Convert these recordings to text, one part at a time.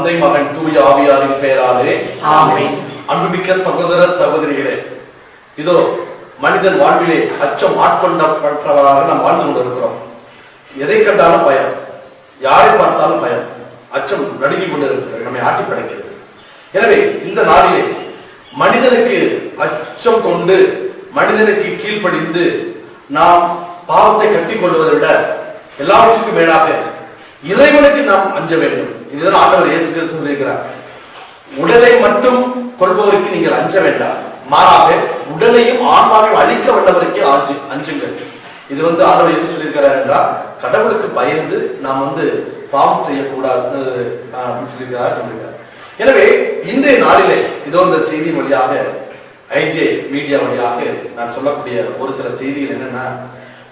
தந்தை மகன் தூய ஆவியாரின் பெயராலே ஆமென். அன்புமிக்க சகோதர சகோதரிகளே, இதோ மனிதன் வாழ்விலே அச்சம் ஆட்கொண்டப்பட்டவராக நாம் வாழ்ந்து கொண்டிருக்கிறோம். எதை கண்டாலும் பயம், யாரை பார்த்தாலும் பயம், அச்சம் நடுங்கி கொண்டிருக்கிறது, நம்மை ஆட்டி படைக்கிறது. எனவே இந்த நாளிலே மனிதனுக்கு அச்சம் கொண்டு மனிதனுக்கு கீழ்ப்படிந்து நாம் பாவத்தை கட்டிக் கொள்வதை விட எல்லாவற்றுக்கும் மேலாக இறைவனுக்கு நாம் அஞ்ச வேண்டும். இதுதான் ஆண்டவர் இயேசு கிறிஸ்து சொல்லியிருக்கிறார். உடலை மட்டும் கொள்பவருக்கு நீங்கள் அஞ்ச வேண்டாம், மாறாக உடலையும் ஆன்மாவையும் அழிக்க வல்லவருக்கே அஞ்சுங்கள். இது ஆண்டவர் எது சொல்லியிருக்கிறார் என்றால், கடவுளுக்கு பயந்து நாம் பாவம் செய்யக்கூடாது அப்படின்னு சொல்லியிருக்கிறார். எனவே இன்றைய நாளிலே இதோ இந்த செய்தியின் வழியாக ஐஜே மீடியா வழியாக நான் சொல்லக்கூடிய ஒரு சில செய்திகள் என்னன்னா,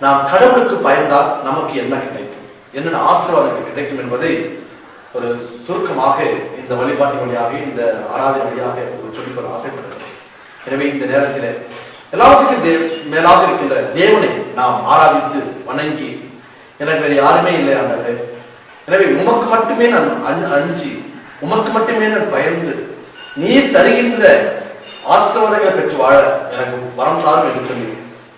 நாம் கடவுளுக்கு பயந்தால் நமக்கு என்ன கிடைக்கும், என்னென்ன ஆசீர்வாதங்கள் கிடைக்கும் என்பதை ஒரு சுருக்கமாக இந்த வழிபாட்டின் வழியாக, இந்த ஆராதனை வழியாக சொல்லிக்கொள்ள ஆசைப்படுகிறேன். எனவே இந்த நேரத்தில் எல்லாத்துக்கும் மேலாக இருக்கின்ற தேவனை நாம் ஆராதித்து வணங்கி, எனக்கு வேறு யாருமே இல்லை ஆண்டவரே, எனவே உமக்கு மட்டுமே நான் அஞ்சி, உமக்கு மட்டுமே நான் பயந்து, நீ தருகின்ற ஆசீர்வாதங்களை பெற்று வாழ எனக்கு வரம் சாரும் என்று சொல்லி,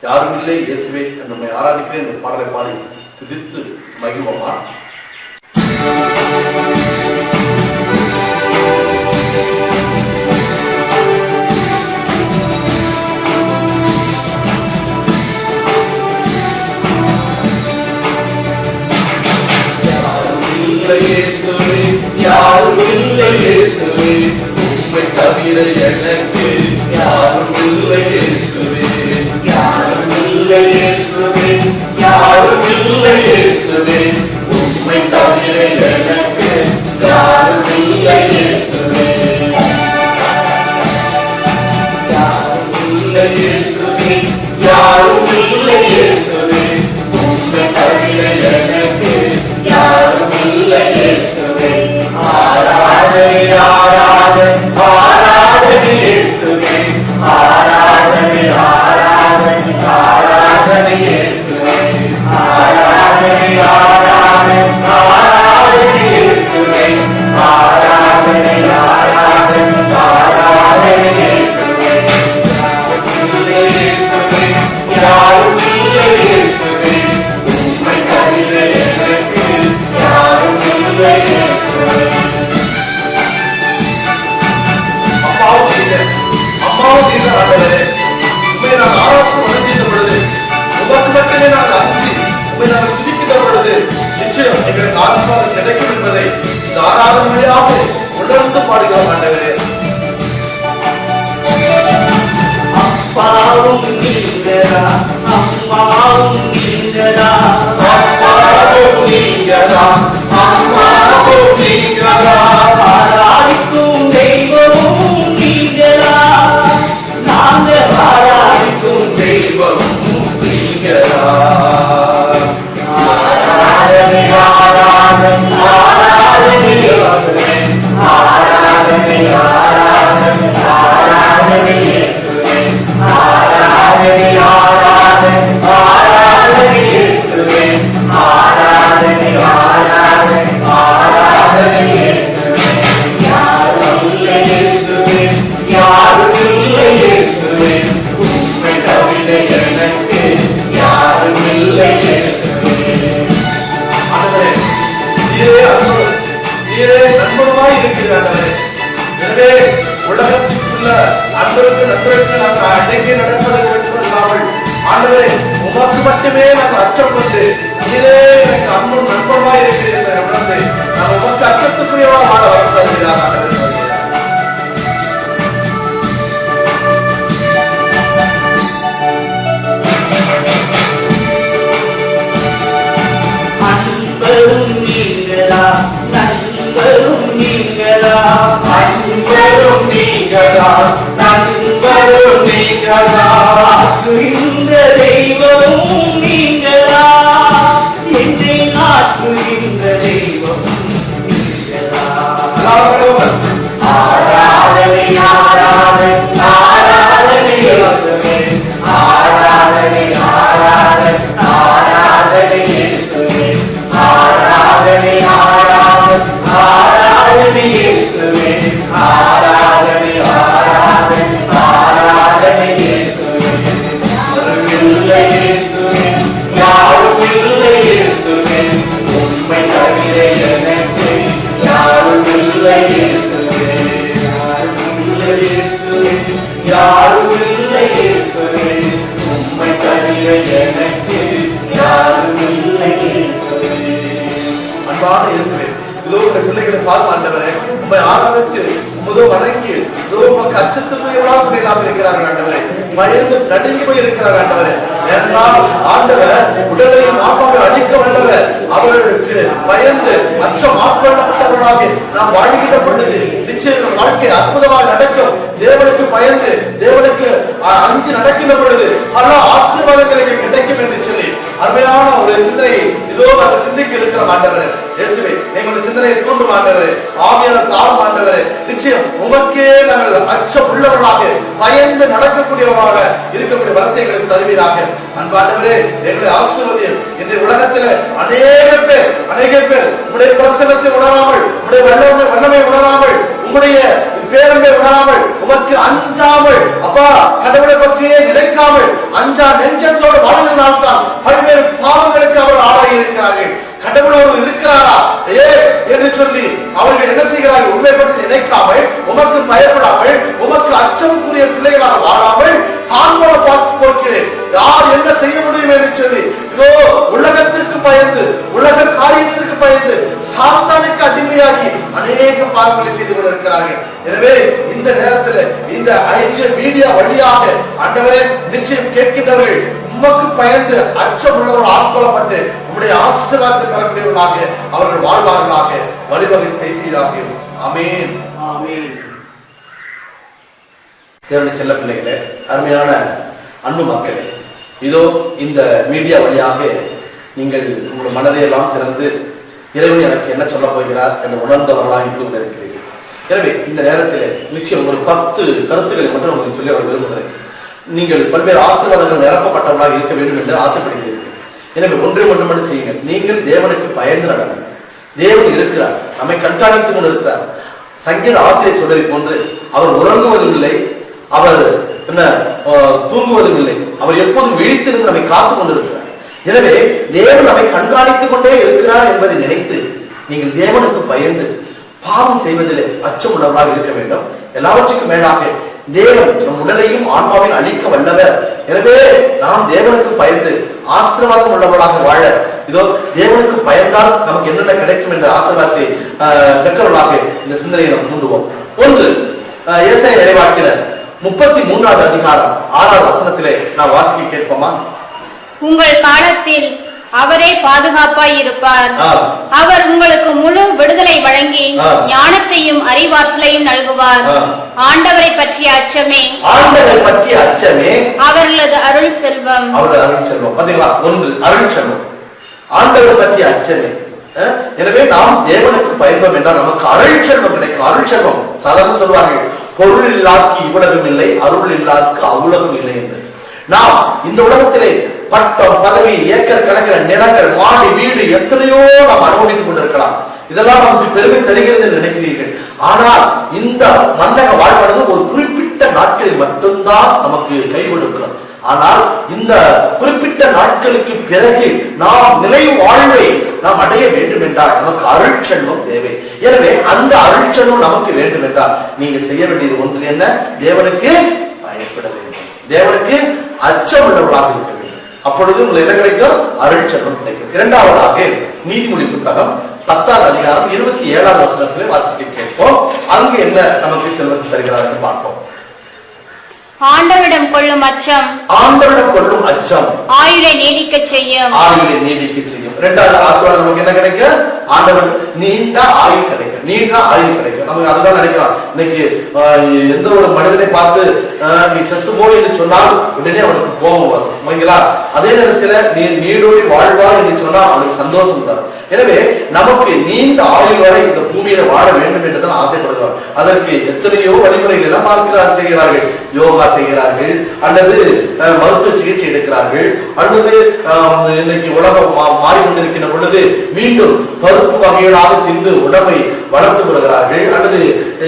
யாரும் இல்லை இயேசுவே நம்மை ஆராதிக்கிறேன் என்ற பாடலை பாடி துதித்து மகிழ்வோமா? யாரும் இல்லை இயேசுவே, உம்மை தவிர எனக்கு யாரும் இல்லை இயேசுவே, யாரும் இல்லை இயேசுவே, யாரும் இல்லை இயேசுவே, உம்மை தவிர எனக்கு யாரும் இல்லை இயேசுவே, யாரும் இல்லை இயேசுவே, யாரும் இல்லை இயேசுவே, உம்மை தவிர எனக்கு யாரும் இல்லை இயேசுவே. ஆராதனை ஆராதனை ஆராதனை இயேசுவே, ஆராதனை ஆராதனை ஆராதனை இயேசுவே, ஆராதனை ஆராதனை ஆராதனை இயேசுவே, ஆராதனை ஆராதனை ஆராதனை இயேசுவே, யாரும் இல்லை இயேசுவே, உம்மை தவிர எனக்கு யாரும் இல்லை இயேசுவே. கிடைக்கும் என்பதை இந்த ஆராதனையாக உணர்ந்து பாடுகிறோம் ஆண்டவரே. அப்பாவும் நீங்கதா, அம்மாவும் நீங்கதா, அப்பாவும் நீங்கதா, அம்மாவும் நீங்கதா, ஆராதிக்கும் தெய்வமும் நீங்கதா, நாங்கள் ஆராதிக்கும் தெய்வமும் நீங்கதா. ஆராதனை ஆராதனை ஆராதனை இயேசுவே, ஆராதனை ஆராதனை ஆராதனை இயேசுவே, ஆராதனை ஆராதனை ஆராதனை இயேசுவே, ஆராதனை ஆராதனை ஆராதனை இயேசுவே, யாரும் இல்லை இயேசுவே, யாரும் இல்லை இயேசுவே, உம்மை தவிர எனக்கு யாரும் இல்லை இயேசுவே. நண்பருமாய் இருக்கிறார்களே, எனவே உலகத்திற்குள்ள அன்பருக்கு நண்பருக்கு நாங்கள் அடங்கி நடப்பதை இல்லாமல், ஆண்டவரே உமக்கு மட்டுமே நாங்கள் அச்சப்பட்டு, நீரே எனக்கு அன்பும் நண்பருமாய் இருக்கிற உணர்வை நாம் உமக்கு அச்சத்துக்குரியவா வாழ வருகிறார். அன்பரும் நீங்களா, நண்பரும் நீங்களா, அன்பரும் நீங்களா, நண்பரும் நீங்களா, ஆக்குகின்ற தெய்வமும் நீங்களா, என்னை ஆக்குகின்ற தெய்வமும் நீங்களா. யாரும் இல்லை இயேசுவே, உம்மை தவிர எனக்கு யாரும் இல்லை இயேசுவே. அன்பான இயேசுவே, இதோ உங்கள் பிள்ளைகளை பார்த்து ஆண்டவரே, உம்மை ஆராதித்து முதல் வணங்கி உமக்கு அச்சத்துக்குரியவர்களாக இருக்கிறார்கள் ஆண்டவரே, பயந்து நடுங்கி போய் இருக்கிறார் ஆண்டவரே. ஏனென்றால் ஆண்டவர் உடலையும் ஆத்மாவை அழிக்க வல்லவர். அவர்களுக்கு பயந்து அச்சம் ஆட்கொள்ளப்பட்டவர்களாக நாம் வாழ்கின்ற பொழுது நிச்சயம் வாழ்க்கை அற்புதமாக நடக்கும். தேவனுக்கு பயந்து தேவனுக்கு அஞ்சு நடக்கின்ற பொழுது பல ஆசீர்வாதங்களை கிடைக்கும் என்று சொல்லி அருமையான ஒரு சிந்தனை இதோ நாங்கள் சிந்திக்க இருக்கிற ஆண்டவரே. இயேசுவே, எங்களுடைய சிந்தனையை தூண்டும் ஆண்டவரே, ஆவியானவர் தாரும் ஆண்டவரே. நிச்சயம் உமக்கே நாங்கள் அச்சம் உள்ளவர்களாக பயந்து நடக்கக்கூடியவர்களாக இருக்கக்கூடிய வார்த்தைகளுக்கு தருவீராக. அன்பாண்டவரே, எங்களை ஆசீர்வதியும். இந்த உலகத்தில் அநேக பேர் உங்களுடைய பிரசன்னத்தை உணராமல், உங்களுடைய வல்லமை உணராமல், உங்களுடைய பேரம்பை உணராமல், உமக்கு அஞ்சாமல், அப்பா கடவுளை பற்றியே நினைக்காமல் அஞ்சா நெஞ்சத்தோடு வாழ்வதனால் தான் பல்வேறு பாவங்களுக்கு அவர் ஆளாகி இருக்கிறார்கள். கடவுளோடு இருக்கிறாரா என்று சொல்லி அவர்கள் என்ன செய்கிறார்கள்? உண்மை பற்றி நினைக்காமல், உமக்கு பயப்படாமல், உமக்கு அச்சமுக்குரிய பிள்ளைகளாக வாழாமல் தான்மோல பார்த்து போக்கிறேன் யார் என்ன செய்ய முடியும் என்று சொல்லி இதோ உலகத்திற்கு பயந்து, உலக காரியத்திற்கு பயந்து சாத்தானுக்கு அடிமையாகி அநேக பாவங்களை செய்து கொண்டிருக்கிறார்கள். எனவே இந்த நேரத்தில் இந்த மீடியா வழியாக ஆண்டவரே நிச்சயம் கேட்கின்றவர்கள் உமக்கு பயந்து அச்சம் உள்ளவர்கள் ஆட்கொள்ளப்பட்டு உம்முடைய ஆசீர்வாதத்தை பெறக்கூடியவர்களாக அவர்கள் வாழ்வார்களாக வழிவகை செய்வீராக. ஆமென், ஆமென். தேவனுடைய செல்ல பிள்ளைகளே, அருமையான அன்பு மக்களே, இதோ இந்த மீடியா வழியாக நீங்கள் உங்கள் மனதையெல்லாம் திறந்து இறைவன் எனக்கு என்ன சொல்ல போகிறார் என்று உணர்ந்தவர்களாக இருந்து கொண்டிருக்கிறீர்கள். எனவே இந்த நேரத்தில் நிச்சயம் ஒரு 10 கருத்துக்களை மட்டும் உங்களுக்கு சொல்லி அவர் விரும்புகிறேன். நீங்கள் பல்வேறு ஆசீர்வாதங்கள் நிரப்பப்பட்டவர்களாக இருக்க வேண்டும் என்று ஆசைப்படுகிறீர்கள். எனவே ஒன்றே ஒன்று மட்டும் செய்யுங்கள். நீங்கள் தேவனுக்கு பயந்து நடங்கள். தேவன் இருக்கிறார், நம்மை கண்காணித்துக் கொண்டிருக்கிறார். சங்கீத ஆசிரியர் சொல்வதை போன்று அவர் உறங்குவதும் இல்லை, அவர் என்ன தூங்குவதும் இல்லை, அவர் எப்போதும் விழித்திருந்து நம்மை காத்துக் கொண்டிருக்கிறார். எனவே தேவன் நம்மை கண்காணித்துக் கொண்டே இருக்கிறார் என்பதை நினைத்து நீங்கள் தேவனுக்கு பயந்து பாவம் செய்வதிலே அச்சம் உள்ளவர்களாக இருக்க வேண்டும். எல்லாவற்றுக்கும் மேலாக தேவன் நம் உடலையும் ஆன்மாவையும் அழிக்க வல்லவர். எனவே நாம் தேவனுக்கு பயந்து ஆசீர்வாதம் உள்ளவர்களாக வாழ இதோ தேவனுக்கு பயந்தால் நமக்கு என்னென்ன கிடைக்கும் என்ற ஆசீர்வாதத்தை பெற்றவர்களாக இந்த சிந்தனையை நாம் தூண்டுவோம். ஒன்று, ஏசாயா இறைவாக்கினர் 33வது அதிகாரம் 6வது வசனத்திலே நாம் வாசிக்க கேட்போமா? உங்கள் காலத்தில் அவரே பாதுகாப்பாய் இருப்பார். அவர் உங்களுக்கு முழு விடுதலை வழங்கி ஞானத்தையும் அறிவாற்றலையும் நல்குவார். ஆண்டவரை பற்றிய அச்சமே, ஆண்டவரை பற்றிய அச்சமே அவர்களது அருள் செல்வம். அவரது அருள் செல்வம். பாத்தீங்களா? ஒன்று அருள் செல்வம், ஆண்டவரை பற்றிய அச்சமே. எனவே நாம் தேவனுக்கு பயன்பம் என்றால் நமக்கு அருள் செல்வம் கிடைக்கும். அருள் செல்வம் சாதாரண சொல்வார்கள், பொருள் இல்லாக்கு இவ்வுலகம் இல்லை, அருள் இல்லாக்கு அவ்வுலகம் இல்லை என்று. நாம் இந்த உலகத்திலே பட்டம், பதவி, ஏக்கர் கணக்கில் நிலங்கள், மாடி, வீடு எத்தனையோ நாம் அனுபவித்துக் கொண்டிருக்கலாம். இதெல்லாம் நமக்கு பெருமை தருகிறது என்று நினைக்கிறீர்கள். ஆனால் இந்த மன்னக வாழ்வானது ஒரு குறிப்பிட்ட நாட்களில் மட்டும்தான் நமக்கு கை கொடுக்கும். ஆனால் இந்த குறிப்பிட்ட நாட்களுக்கு பிறகு நாம் நிலை வாழ்வை நாம் அடைய வேண்டும் என்றால் நமக்கு அருள் செல்வம் தேவை. எனவே அந்த அருள் செல்வம் நமக்கு வேண்டும் என்றால் நீங்கள் செய்ய வேண்டியது ஒன்று என்ன? தேவனுக்கு பயப்பட வேண்டும், தேவனுக்கு அச்சம் உள்ளவர்களாக இருக்க வேண்டும். அப்பொழுது உங்களுக்கு என்ன கிடைக்கும்? அருள் செல்வம் கிடைக்கும். இரண்டாவதாக நீதிமொழி புத்தகம் 10வது அதிகாரம் 27வது வசனத்திலே வாசிக்க கேட்போம். அங்கு என்ன நமக்கு செல்வத்தை தருகிறார் என்று பார்ப்போம். ஆண்டவரிடம் கொள்ளும் அச்சம், ஆண்டவரிடம் கொள்ளும் அச்சம் ஆயுளை நீடிக்க செய்யும். ஆயுளை நீடிக்க செய்யும். இரண்டாவது ஆசீர்வாதம் நமக்கு என்ன கிடைக்கும்? ஆண்டவர் நீண்ட ஆயுள் கிடைக்கும், நீண்ட ஆயுள் கிடைக்கும். நமக்கு அதுதான் நினைக்கலாம். இன்னைக்கு எந்த ஒரு மனிதனை பார்த்து நீ செத்து போய் என்று சொன்னால் உடனே அவனுக்கு கோபம் வரும். அதே நேரத்தில் நீ நீடோடி வாழ்வாய் என்று சொன்னால் அவனுக்கு சந்தோஷம் தரும். எனவே நமக்கு நீண்ட ஆயுள் வரை இந்த பூமியில வாழ வேண்டும் என்றுதான் ஆசைப்படுகிறார். அதற்கு எத்தனையோ வழிமுறைகள் எல்லாம் பார்க்கிறார், செய்கிறார்கள். யோகா செய்கிறார்கள், அல்லது மருத்துவ சிகிச்சை எடுக்கிறார்கள், அல்லது இன்னைக்கு உலகம் மாறிக்கொண்டிருக்கின்ற பொழுது மீண்டும் பருப்பு வகைகளாக தின்று உடம்பை வளர்த்து கொள்கிறார்கள், அல்லது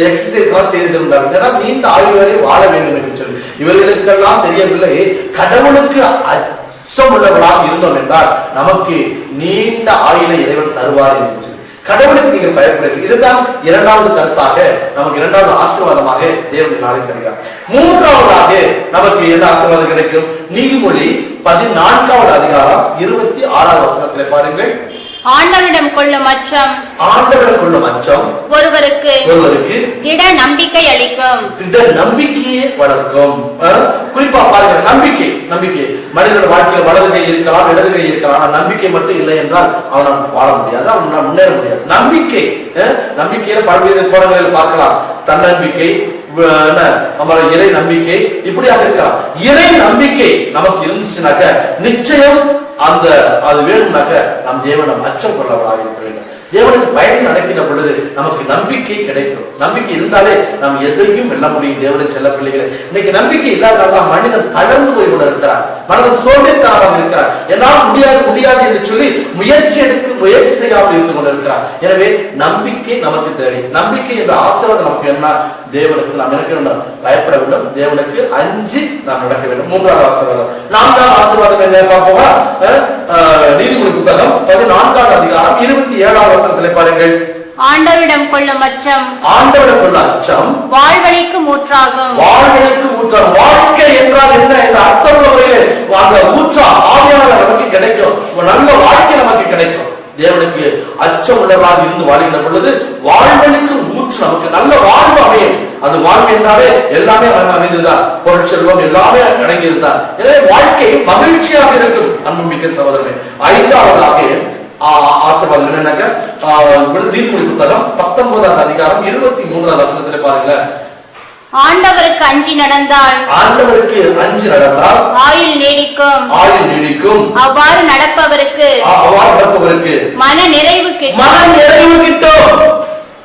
எக்ஸசைஸ் எல்லாம் செய்திருக்கிறார்கள். நீண்ட ஆயுள் வரை வாழ வேண்டும் என்று சொல்லி இவர்களுக்கெல்லாம் தெரியவில்லை, கடவுளுக்கு அச்சம் உள்ளவர்களாக இருந்தோம் என்றால் நமக்கு நீண்ட ஆயுளை இறைவன் தருவார் என்று. கடவுளுக்கு நீங்கள் பயப்படுங்கள். இதுதான் இரண்டாவது கருத்தாக நமக்கு இரண்டாவது ஆசீர்வாதமாக தேவன் நாளை தருகிறார். மூன்றாவதாக நமக்கு என்ன ஆசீர்வாதம் கிடைக்கும்? நீதிமொழி 14வது அதிகாரம் 26வது வசனத்திலே பாருங்கள். ஆண்டவரிடம் கொள்ளும் அச்சம் ஒருவருக்கு திட நம்பிக்கை அளிக்கும். திட நம்பிக்கையை வளர்க்கும். குறிப்பா பாருங்க, நம்பிக்கை மனிதனோட வாழ்க்கையில் வலது கை இருக்கலாம், இடது கை இருக்கலாம். ஆனா நம்பிக்கை மட்டும் இல்லை என்றால் அவனால் வாழ முடியாது, அவனால் முன்னேற முடியாது. நம்பிக்கையில பல்வேறு கோணங்களில் பார்க்கலாம். தன்னம்பிக்கை, இறை நம்பிக்கை, இப்படியாக இருக்கலாம். இறை நம்பிக்கை நமக்கு இருந்துச்சுனாக்க நிச்சயம் அது வேணும்னாக்க நம் தேவனம் அச்சம் கொள்ளவராக இருக்க வேண்டும். தேவனுக்கு பயன் நடக்கிற பொழுது நமக்கு நம்பிக்கை கிடைக்கும். நம்பிக்கை இருந்தாலே நாம் எதையும் வெல்ல முடியும். தேவனை செல்ல பிள்ளைகளை, இன்னைக்கு நம்பிக்கை இல்லாததால் மனிதன் தளர்ந்து போய் கொண்டு இருக்கிறார். மனிதன் சோர்வுத்தனமாக இருக்கிறார். என்னால் முடியாது என்று சொல்லி முயற்சி செய்யாமல் இருந்து கொண்டிருக்கிறார். எனவே நம்பிக்கை நமக்கு தேவை. நம்பிக்கை என்ற ஆசீர்வாதம் நமக்கு என்ன? தேவனுக்கு நாம் நடக்க வேண்டும், பயப்பட வேண்டும், தேவனுக்கு அஞ்சி நாம் நடக்க வேண்டும். மூன்றாவது ஆசீர்வாதம். நான்காவது ஆசீர்வாதம் என்ன பார்ப்போமா? நீதிமொழி புத்தகம் 14வது அதிகாரம் 27வது வசனத்திலே பாருங்கள். ஆண்டவரிடம் கொள்ளும் அச்சம் வாழ்வழிக்கு ஊற்றாகும். வாழ்க்கை என்றால் என்ன என்ற அர்த்தம் முறையிலே அந்த ஊற்றா ஆவியானவர் நமக்கு கிடைக்கும். நல்ல வாழ்க்கை நமக்கு கிடைக்கும். தேவனுக்கு அச்சம் உள்ளவராக இருந்து வாழ்கின்ற பொழுது வாழ்வழிக்கு ஊற்று நமக்கு நல்ல வாழ்வு அமையும். அது வாழ்வு என்றாலே எல்லாமே அமைந்துதான், பொருள் செல்வம் எல்லாமே அடங்கி இருந்தார். எனவே வாழ்க்கை மகிழ்ச்சியாக இருக்கும். அன்புமிக்க சகோதரர்களே, ஐந்தாவதாக ஆசீர்வாதம் என்னன்னாக்க நீதிமொழி புத்தகம் 19வது அதிகாரம் 23வது வசனத்திலே பாருங்க. ஆண்டவருக்கு அஞ்சி நடந்தால் ஆயுள் நீடிக்கும். அவ்வாறு நடப்பவருக்கு மன நிறைவு கிட்டும்.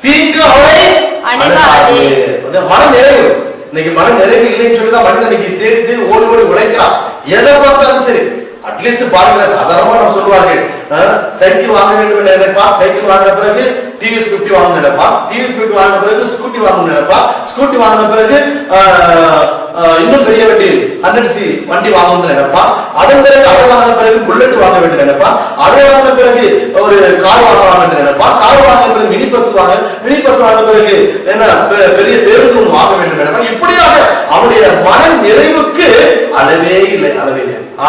தீங்கு அவரை அணுகாது. மன நிறைவு, இன்னைக்கு மன நிறைவு இல்லைன்னு சொல்லிதான் மனிதனுக்கு தேடி ஓடி உழைக்கிறான். எதை பார்த்தாலும் சரி, அட்லீஸ்ட் பாருங்க, சாதாரணமா நம்ம சொல்லுவார்கள், சைக்கிள் வாங்க வேண்டும் என்று நினைப்பா, சைக்கிள் வாங்கின பிறகு டிவிஎஸ் 50 வாங்க நினைப்பா, டிவிஎஸ் 50 வாங்கின பிறகு ஸ்கூட்டி வாங்க நினைப்பா, ஸ்கூட்டி வாங்கின பிறகு இன்னும் பெரிய வண்டி 100cc வண்டி வாங்கணும்னு நினைப்பா, அதன் பிறகு அதை வாங்கின பிறகு புல்லட் வாங்க வேண்டும் நினைப்பா, அதை வாங்கின பிறகு ஒரு கார் வாங்கலாம் என்று நினைப்பா, கார் வாங்கின பிறகு மினி பஸ் வாங்கின பிறகு என்ன பெரிய பேருந்து ஒன்று வாங்க வேண்டும் நினைப்பா. இப்படியாக அவனுடைய மன நிறைவுக்கு அளவே இல்லை.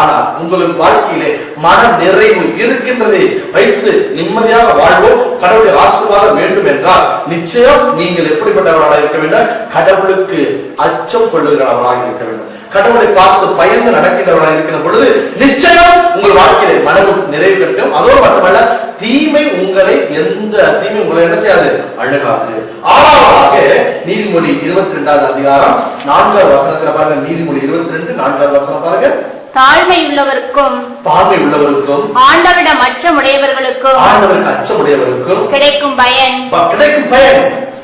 ஆனா உங்களுக்கு வாழ்க்கையிலே மன நிறைவு இருக்கின்றதை வைத்து நிம்மதியாக வாழ்வோம், கடவுளுடைய ஆசீர்வாதம் வேண்டும் என்றால் நிச்சயம் நீங்கள் எப்படிப்பட்டவர்களாக இருக்க வேண்டும்? கடவுளுக்கு அச்சம் கொள்ளுகிறவர்களாக இருக்க வேண்டும். கடவுளை பார்த்து பயந்து நடக்கின்றவர்களாக இருக்கிற பொழுது நிச்சயம் உங்கள் வாழ்க்கையிலே மனது நிறைவு கிடைக்கும். அதோடு மட்டுமல்ல, எந்த தீமை உங்களை என்ன செய்யாது? அணுகாது. ஆறாவதாக நீதிமொழி 22வது அதிகாரம் 4வது வசனத்துல பாருங்க. நீதிமொழி 22 4வது வசனம் பாருங்க. தாழ்மை உள்ளவருக்கும் ஆண்டவரிடம் அச்சமுடையவர்களுக்கும் கிடைக்கும் பயன்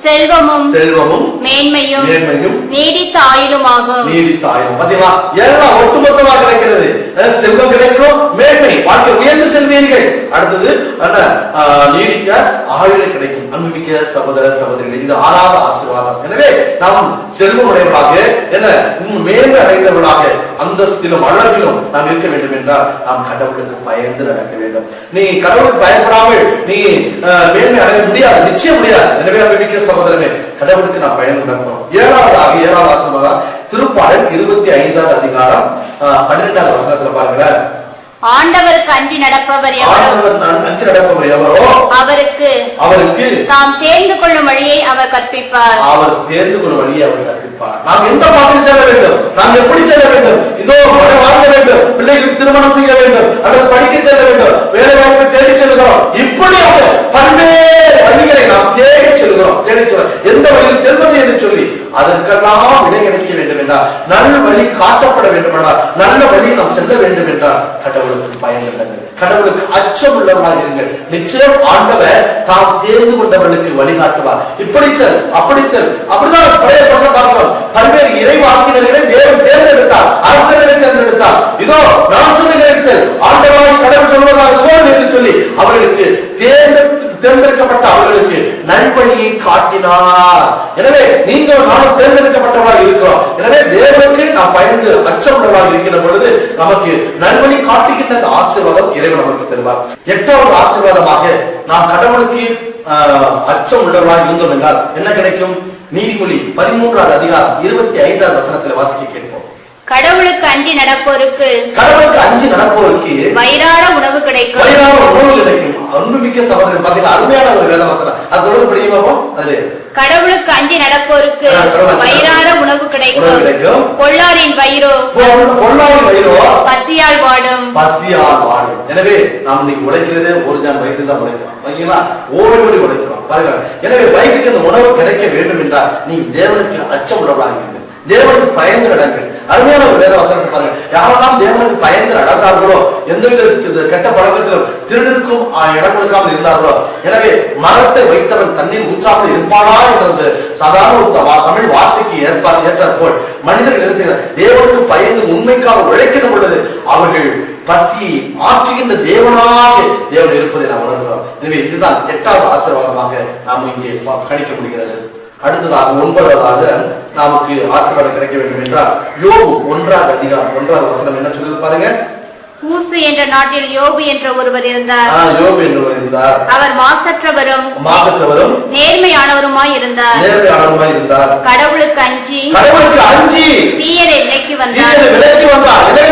செல்வமும் மேன்மையும் நீடித்த ஆயுளுமாகும். பாத்தீங்களா? எல்லாம் ஒட்டுமொத்தமாக கிடைக்கிறது. செல்வம் கிடைக்கும், மேன்மை, வாழ்க்கை உயர்ந்து செல்வீர்கள். அடுத்தது நீடிக்க ஆயுளை கிடைக்கும். அன்புமிக்க சகோதர சகோதரிகள், இது ஆறாவது ஆசீர்வாதம். எனவே நாம் செல்வமுடையவர்களாக என்ன மேன்மை அடைந்தவர்களாக அந்தஸ்திலும் அழகிலும் நாம் இருக்க வேண்டும் என்றால் நாம் கடவுளுக்கு பயந்து நடக்க வேண்டும். நீ கடவுளுக்கு பயப்படாமல் நீ மேன்மை அடைய முடியாது, நிச்சயம் முடியாது. எனவே அன்புமிக்க சகோதரனே, கடவுளுக்கு நாம் பயந்து நடக்கணும். ஏழாவது ஆசீர்வாதம் திருப்பாடல் 25வது அதிகாரம் 12வது வசனத்துல பாருங்க. ஆண்டவருக்கு அஞ்சி நடப்பவர் எவரோ அவருக்கு தாம் தேர்ந்து கொள்ளும் வழியை அவர் கற்பிப்பார். நாம் எந்த பாட்டில் செல்ல வேண்டும்? நாம் எப்படி செல்ல வேண்டும்? இதோ வாங்க வேண்டும், பிள்ளைகளுக்கு திருமணம் செய்ய வேண்டும், அல்லது படிக்க செல்ல வேண்டும், வேலை வாய்ப்பை தேடி செல்கிறோம். இப்படியாக பல்வேறு வழிகளை நாம் தேடி செல்கிறோம். எந்த வழியில் செல்வது என்று சொல்லி அதற்கெல்லாம் விடை கிடைக்க வேண்டும் என்றால், நல்ல வழி காட்டப்பட வேண்டும் என்றால், நல்ல வழி நாம் செல்ல வேண்டும் என்றால் கடவுளுக்கு பயன்படுங்கள், கடவுளுக்கு அச்சம் உள்ளவர்களாக இருங்கள். நிச்சயம் ஆண்டவர் தாம் தேர்ந்து கொண்டவர்களுக்கு வழிகாட்டுவார். இப்படி செல், அப்படி செல், அப்படிதான் பார்க்கிறோம். பல்வேறு இறைவாக்கினர்களை தேவன் தேர்ந்தெடுத்தார், அரசர்களை தேர்ந்தெடுத்தார். இதோ நான் சொல்லுகிறேன் செல், ஆண்டவராய் கடவுள் சொல்வதாக சொல் என்று சொல்லி அவர்களுக்கு தேர்ந்தெடுக்கப்பட்ட அவர்களுக்கு நல்வழியை காட்டினார். எனவே நீங்கள் நானும் தேர்ந்தெடுக்கப்பட்டவர்களாக இருக்கிறோம். எனவே தேவனுக்கு நாம் பயந்து அச்சமுள்ளவராக இருக்கிற பொழுது நமக்கு நல்வழி காட்டுகின்ற அந்த ஆசீர்வாதம் இறைவன் நமக்கு தருவார். 8வது ஆசீர்வாதமாக நாம் கடவுளுக்கு அச்சம் உள்ளவர்களாக இருந்தோம் என்றால் என்ன கிடைக்கும்? நீதிமொழி 13வது அதிகாரம் 25வது வசனத்தில் வாசிக்க கேட்போம். கடவுளுக்கு அஞ்சி நடப்போருக்கு வயிறார உணவு கிடைக்கும். அன்புமிக்க சகோதரன் பாத்தீங்கன்னா அருமையான ஒரு வேத வசனம். அது தொடர்ந்து படிப்போம். அது கடவுளுக்கு அஞ்சி நடப்போருக்கு வயிறார உணவு கிடைக்கும். பொல்லாரின் வயிறோ பசியால் வாடும். எனவே நாம் இன்னைக்கு உழைக்கிறதே ஒரு ஜான் வயிற்று தான் உழைக்கிறோம். ஓடி ஓடி உழைக்கிறோம் பாருங்க. எனவே வயிற்றுக்கு அந்த உணவு கிடைக்க வேண்டும் என்றால் நீங்க தேவனுக்கு அச்சம் உள்ளவர்களாக இருங்கள், தேவனுக்கு பயந்து நடங்கள். அருமையான ஒரு வேத வசனத்தை பாருங்க. யாரெல்லாம் தேவனுக்கு பயந்து நடந்தார்களோ, எந்தவித கெட்ட பழக்கத்திலும் திருடிற்கும் இடம் கொடுக்காமல் இருந்தார்களோ, எனவே மரத்தை வைத்தவன் தண்ணீர் ஊற்றாமல் இருப்பானா என்ற சாதாரண ஒரு தமிழ் வார்த்தைக்கு ஏற்றாற்போல் மனிதர்கள் என்ன செய்கிறார்? தேவனுக்கு பயந்து உண்மைக்காக உழைக்கிற பொழுது அவர்கள் பசியை ஆற்றுகின்ற தேவனாக தேவன் இருப்பதை நாம் உணர்கிறோம். எனவே இதுதான் 8வது ஆசீர்வாதமாக நாம் இங்கே கணிக்க முடிகிறது. அடுத்ததாக 9வதாக நமக்கு ஆசீர்வாதம் கிடைக்க வேண்டும் என்றால் யோபு 1வது அதிகாரம் 1வது வசனம் என்ன சொல்லுது பாருங்க. ஊசு என்ற நாட்டில் யோபு என்ற ஒருவர் இருந்தார். அவர் மாசற்றவரும் நேர்மையானவருமாய் இருந்தார். கடவுளுக்கு அஞ்சி தீயரை விலக்கி வந்தார்.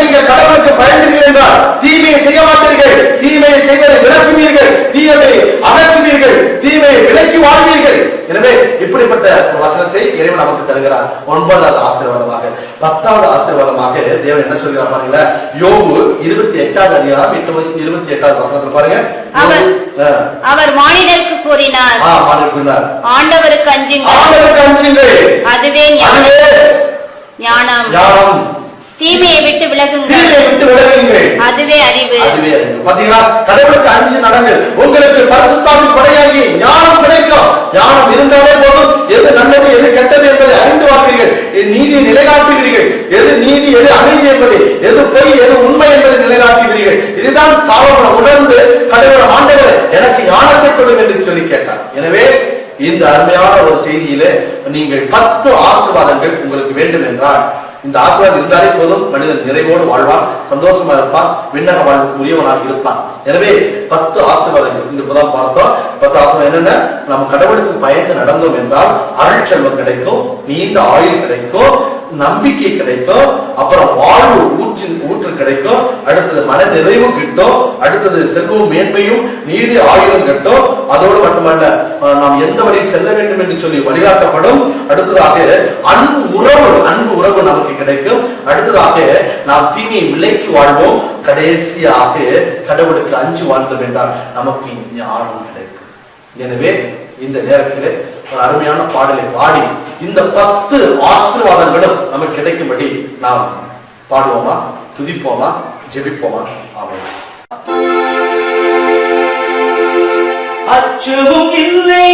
நீங்க கடவுளுக்கு பயந்தீர்கள் என்றால் தீமையை செய்ய மாட்டீர்கள், தீமையை செய்வதை விலக்குவீர்கள், தீயதை அகற்றுவீர்கள், தீமையை விலக்கி வாழ்வீர்கள். எனவே இப்படிப்பட்ட வசனத்தை இறைவன் நமக்கு தருகிறார். 9வது ஆசீர்வாதமாக. 10வது ஆசீர்வாதமாக தேவன் என்ன சொல்கிறார் பாருங்க. யோபு 28வது அதிகாரம் 28வது வசனத்தில் பாருங்க. அவர் மானிடருக்கு கூறினார், ஆண்டவருக்கு அஞ்சுங்கள், அதுவே ஞானம். தீமையை விட்டு விலகுங்கள், அதுவே அறிவு. பாத்தீங்களா? கடவுளுக்கு அஞ்சு நடங்கள், உங்களுக்கு பரிசுத்தாவின் கொடையாகி ஞானம் கிடைக்கும். ஞானம் இருந்தாலே போதும், எது நல்லது எது கெட்டது என்பதை அறிந்து வாழ்வீர்கள், நீதியை நிலைநாட்டுவீர்கள், எது நீதி எது அமைதி என்பதை, எது பொய் எது உண்மை என்பதை நிலைநாட்டுவீர்கள். இதுதான் சாலமோன் உணர்ந்து கடவுள் ஆண்டவர் எனக்கு ஞானத்தை கொடுங்க என்று சொல்லி கேட்டார். எனவே இந்த அருமையான ஒரு செய்தியிலே நீங்கள் 10 ஆசீர்வாதங்கள் உங்களுக்கு வேண்டும் என்றால் இந்த ஆசீர்வாதம் இருந்தாலே போதும், மனிதன் நிறைவோடு வாழ்வான், சந்தோஷமா இருப்பான், விண்ணக வாழ்வுக்கு உரியவனாக இருப்பான். எனவே 10 ஆசீர்வாதங்கள் இந்த புதான் பார்த்தோம். 10 ஆசீர்வாதம் என்னென்ன? நம்ம கடவுளுக்கு பயந்து நடந்தோம் என்றால் அருள் செல்வம் கிடைக்கும், நீண்ட ஆயுள் கிடைக்கும், நம்பிக்கை கிடைக்கும், அப்புறம் வாழ்வு ஊற்று கிடைக்கும், அடுத்தது மன நிறைவு கிட்டும், அடுத்தது செல்வம் மேன்மையும் நீடி ஆயுளும் கிட்டும். அதோடு மட்டுமல்ல, நாம் எந்த வழியில் செல்ல வேண்டும் என்று சொல்லி வழிகாட்டப்படும். அடுத்ததாக அன்பு உறவு நமக்கு கிடைக்கும். அடுத்ததாக நாம் தீமையை விலைக்கு வாழ்வோம். கடைசியாக கடவுளுக்கு அஞ்சு வாழ்ந்தோம் என்றால் நமக்கு ஞானம் கிடைக்கும். எனவே இந்த நேரத்தில் ஒரு அருமையான பாடலை பாடி இந்த 10 ஆசீர்வாதங்களும் நமக்கு கிடைக்கும்படி நாம் பாடுவோமா, துதிப்போமா, ஜெபிப்போமா? ஆமென். அச்சமும் இல்லை,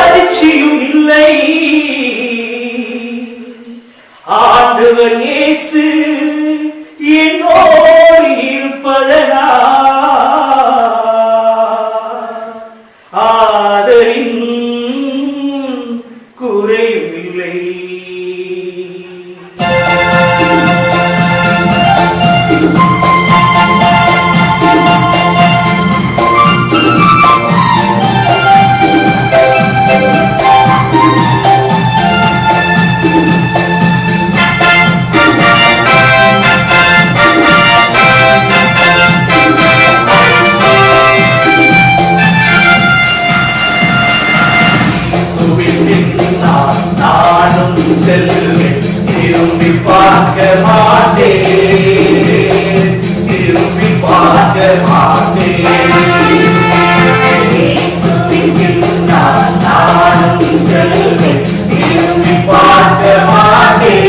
அதிர்ச்சியும் இல்லை, ஆண்டவர் இயேசு என்னோடு இருப்பதனா ஆதரின் குறையும் இல்லை. திரும்பி பார்க்க மாட்டேன், திரும்பி பார்க்க மாட்டேன், நானும் செல்வேன், திரும்பி பார்க்க மாட்டேன்,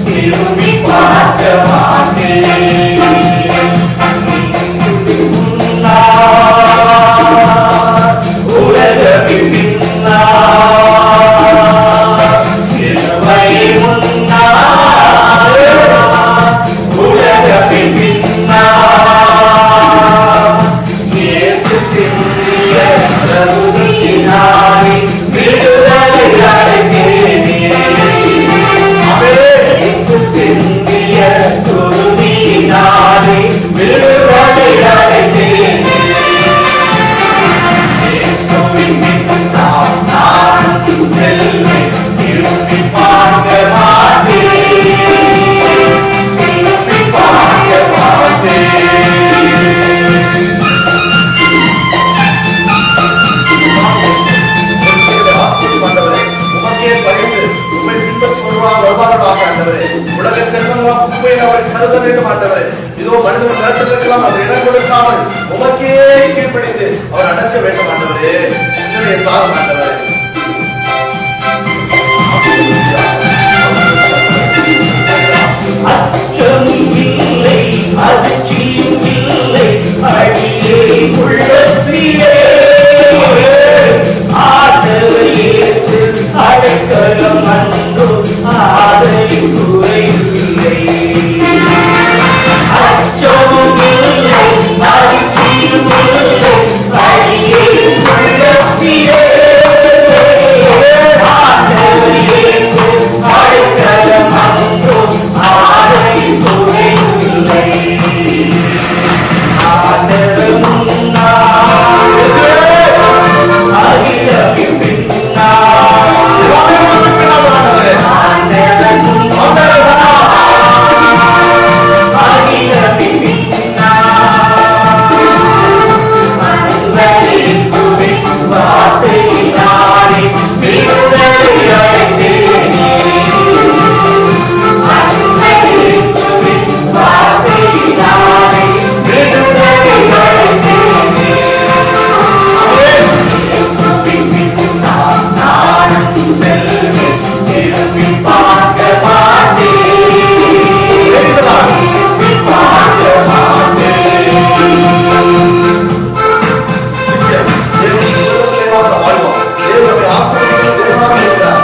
திரும்பி பார்க்க மாட்டேன். உலகத்தின் உலகத்தின் கிருபையை அவர் கருத வேண்டும் ஆண்டவரே. இதோ மனிதன் நேரத்தில் இருக்கலாம், அவர் இடம் கொடுக்காமல் உமக்கே கீழ்ப்படிந்து அவர் அடக்க வேண்டும் ஆண்டவரே. என்னுடைய சாதம் ஆண்டவரே. அச்சம் இல்லை, அதிர்ச்சியும் இல்லை, அடியே உள்ளத்திலே ஆண்டவர் இயேசு அடைக்கலம் அன்றோ, ஆதலின் குறையில்லை. அச்சமும் இல்லை, அதிர்ச்சியும் இல்லை, அடியே உள்ளத்திலே ஆண்டவர் இயேசு அடைக்கலம் அன்றோ, ஆதலின் குறையில்லை. ஆண்டவர் முன்னால் அகிலமின் பின்னால், ஆண்டவர் முன்னால் அகிலமின் பின்னால், அன்பரேசுவின் வார்த்தையினாலே விடுதலை அடைந்தேனே. அன்பரேசுவின் வார்த்தையினாலே விடுதலை அடைந்தேனே. இயேசுவின் பின்னால் நானும் செல்வேன், திரும்பி பார்க்க மாட்டேன், திரும்பி பார்க்க மாட்டேன். தேவனுடைய ஆசீர்வாதம் தேவனாக இருக்கிறார்.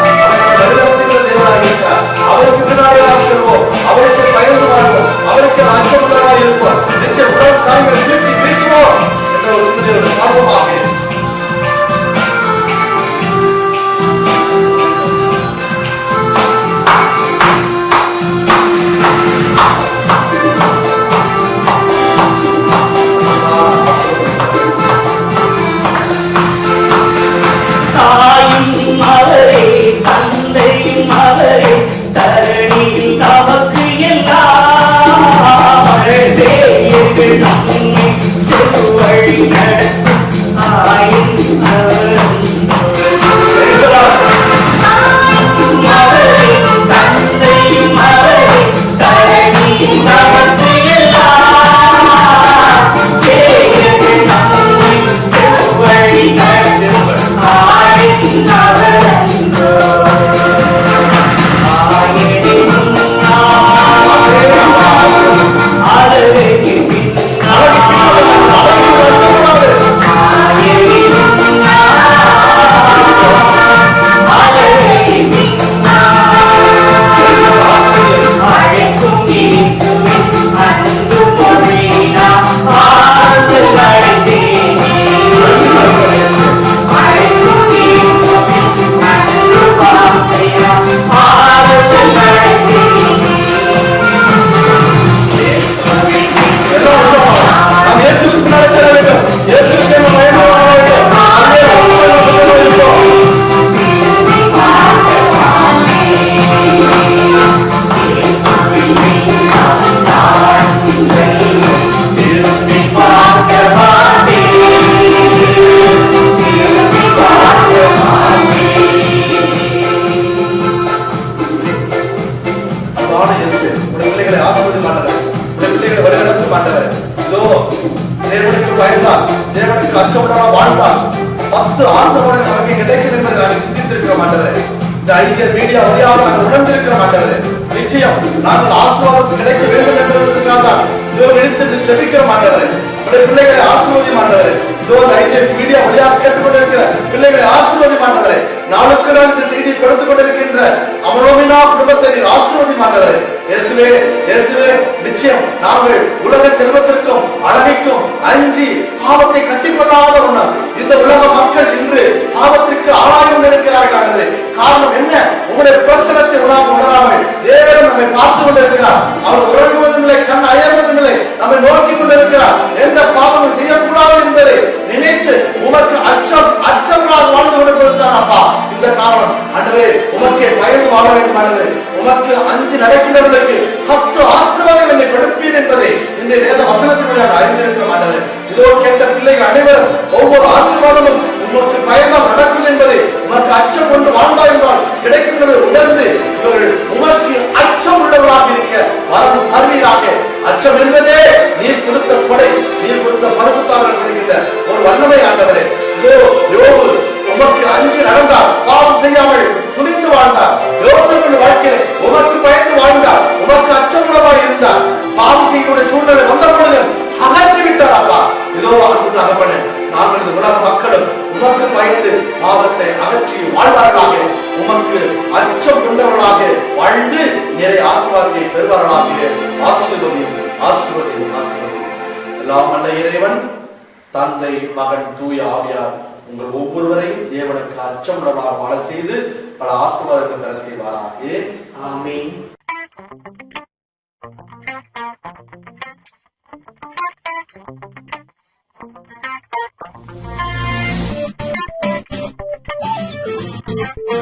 அவருடைய தேவனாக இருக்கிறார். அவருக்கு பின்னாடி செல்வோம், அவருக்கு பயந்து வாழ்வோம், அவருக்கு அச்சமுள்ளதாக இருப்போம். நிச்சயம் உலக காரியங்களை தீர்த்தி பேசுவோம் என்ற ஒரு சிந்தனையோடு ஆர்வமாக தாயும் அவரே, தந்தையும் அவரே, தரணியில் நமக்கு எல்லாம் செய்து நம்மை செல்வழி நடத்தும் தாயும் அவரும் அவரே, தந்தையும் அவரே, தரணியில் நமக்கு எல்லாம் செய்து நம்மை செல்வழி நடத்தும் ஆயின் அவரன்றோ. ஆயினின் அழகு பின்னால், ஆயினின் அழகு பின்னால், அழைக்கும் இயேசுவின் அன்பு மொழியினால் ஆறுதல் அடைந்தேனே. அழைக்கும் இயேசுவின் அன்பு வார்த்தையால் ஆறுதல் அடைந்தேனே. இயேசுவின் நாம் இயேசுவுக்கு நடக்க வேண்டும். இயேசுவுக்கு நாம் பயந்து வாழ வேண்டும். திரும்பி பார்க்க மாட்டேன், திரும்பி பார்க்க மாட்டேன். அன்பான இயேசுவே, உடைய பிள்ளைகளை ஆசீர்வதிக்க மாட்டார், உடைய பிள்ளைகளை வழிநடத்த மாட்டார். இதோ தேவனுக்கு பயந்தார், தேவனுக்கு அச்சமுள்ளவராக வாழ்ந்தார், 10 ஆசீர்வாதங்கள் நமக்கு கிடைக்கும் என்பதை நாங்கள் சிந்தித்திருக்க மாட்டார். இந்த ஐஜர் மீடியா வழியாக நாங்கள் உணர்ந்திருக்க மாட்டார். நிச்சயம் நாங்கள் ஆசீர்வாதம் கிடைக்க வேண்டும் என்பதற்காக தான் இதோ எடுத்து செபிக்கிற மாட்டார். உடைய பிள்ளைகளை ஆசீர்வதி மாட்டார். இதோ ஐஜர் மீடியா வழியாக கேட்டுக்கொண்டிருக்கிற பிள்ளைகளை ஆசீர்வதி மாட்டார். நாளுக்கு நாள் இந்த செய்தியை கொடுத்துக் கொண்டிருக்கின்ற அமரோமினா குடும்பத்தை நீர் ஆசீர்வதி மாட்டார். இயேசுவே, இயேசுவே, நிச்சயம் நாங்கள் உலக செல்வத்திற்கும் அழகைக்கும் அஞ்சி பாவத்தை கட்டிக்கொள்ளாத உணர் இந்த உலக மக்கள் இன்று பாவத்திற்கு ஆளாயும் இருக்கிறார்கள். காரணம் என்ன? உங்களுடைய பிரசனத்தை உணராமல் தேவன் நம்மை பார்த்து கொண்டிருக்கிறார். அவர் உறங்குவதும் இல்லை, கண் அயர்வதும் இல்லை, நம்மை நோக்கி கொண்டிருக்கிறார். எந்த பாவமும் செய்யக்கூடாது என்பதை நினைத்து உமக்கு அச்சங்களாக வாழ்ந்து கொண்டிருப்பதுதான் அப்பா இந்த காரணம். ஆண்டவரே, உமக்கே பயந்து வாழ வேண்டும். ஆண்டவரே, உமக்கு அஞ்சு நடக்கின்றவர்களுக்கு 10 ஆசீர்வாதங்கள் என்னை கொடுப்பீர் என்பதை இந்த வேத வசனத்தின் அறிந்திருக்க மாட்டது. இதோ கேட்ட பிள்ளைகள் அனைவரும் ஒவ்வொரு ஆசீர்வாதமும் உமக்கு பயணம் நடக்கும் என்பதை உமக்கு அச்சம் கொண்டு வாழ்ந்தா என்றால் கிடைக்கும் உணர்ந்து இவர்கள் உமக்கு அச்சம் உள்ளவராக இருக்க வரம் பின்பற்றி வாழ்வார்களாக, உமக்கு அச்சம் கொண்டவர்களாக வாழ்ந்து நிறைய ஆசீர்வாதத்தை பெறுவார்களாக. ஆசீர்வதியும், ஆசீர்வதியும், ஆசீர்வதியும். எல்லாம் வல்ல இறைவன், தந்தை, மகன், தூய ஆவியார் உங்கள் ஒவ்வொருவரையும் தேவனுக்கு அச்சமுள்ளவர்களாக வாழ செய்து பல ஆசீர்வாதங்கள் பெற செய்வாராக. ஆமென். Thank you.